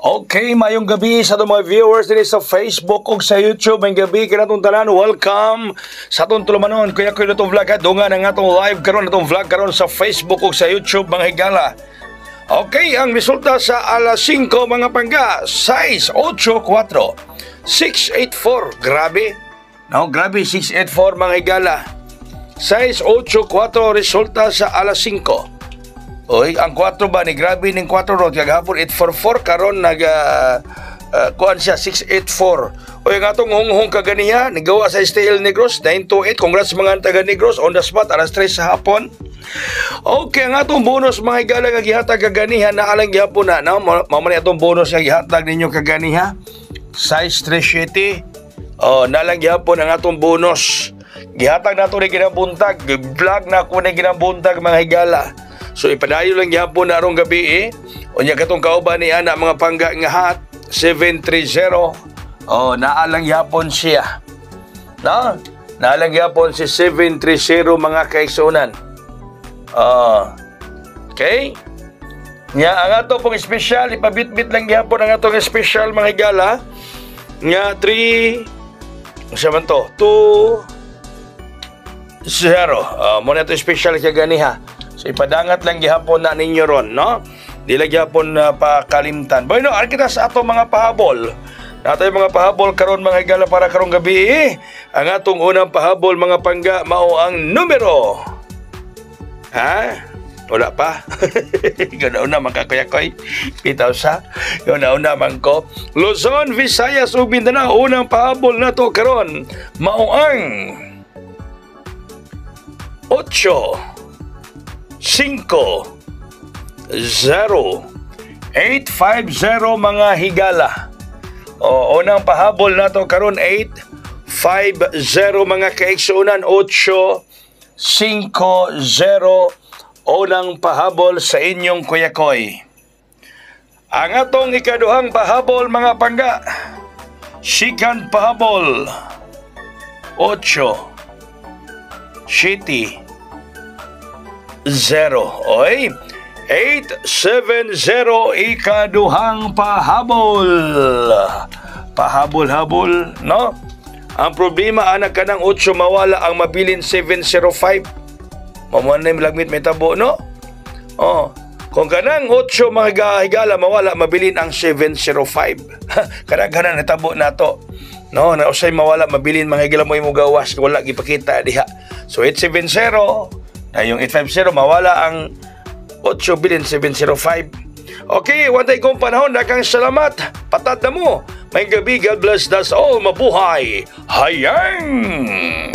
Okay, mayong gabi sa itong mga viewers din sa Facebook o sa YouTube. Mayong gabi, kinatong tanan, welcome sa itong tulumanon. Kuya ko itong vlog at dunga ng atong live karon, itong vlog karon sa Facebook o sa YouTube, mga higala. Okay, ang resulta sa alas 5 mga pangga, 684, 684, grabe. No, grabe, 684 mga higala. 684 resulta sa alas 5. Oy, ang 4 ba ni grabe ning 4 rod kagahapon 844 karon kuan siya 684. Oy, nga tong hunghong kaganiya nigawa sa Steel Negros 928. Congrats mga taga Negros on the spot alas 3 sa hapon. Okay, nga tong bonus mga higala nga gihatag kaganiha na alang gihapon na no mao man atong bonus nga gihatag ninyo kaganiha size 370. Oh, nalang gihapon ang atong bonus. Gihatag nato ni ginabuntag, vlog na ko ni ginabuntag mga higala. So ipadayo lang gyapon na arong gabi unya katong kauban ni ana mga pangga nga hat 730. Oh, naalang gyapon siya. No? Naalang gyapon si 730 mga kaigsunan. Okay? Nya ang ato pong special ipabitbit lang gyapon ang atong special mga higala. Nga 3 siya man to 2-0. Muna ito special kaya ganiha. So ipadangat lang gihapon na ninyo ron, no? Di lang gihapon pakalimtan. Bueno, ari kita sa ato mga pahabol. Nato yung mga pahabol karon mga higala para karong gabi. Ang atong unang pahabol mga pangga mao ang numero. Ha? Wala pa. Ganauna makakuyakoy. Bitaw sa. Ganauna man ko. Luzon, Visayas ug Mindanao unang pahabol nato karon mao ang 8-5-0 850 mga higala. O unang pahabol nato karon 850 mga kaigsunan 850 unang pahabol sa inyong kuyakoy. Ang atong ikaduhang pahabol mga pangga, second pahabol 8-7-0. Oy, 870 ikaduhang pahabol. Pahabol-habol, no? Ang problema anak ka ng 8 mawala ang mabilin 705. Mamuanay malagmit may tabo, no? Oh, kung kanang 8 mga higala mawala mabilin ang 705. Kanang na tabo nato. No, na usay mawala mabilin mga higala mo imo gawas wala gipakita diha. So 870 na yung 850 mawala ang 8 billion 705. Okay, wantay kong panahon. Nakang salamat. Patad na mo. May gabi. God bless us all. Mabuhay. Hayang!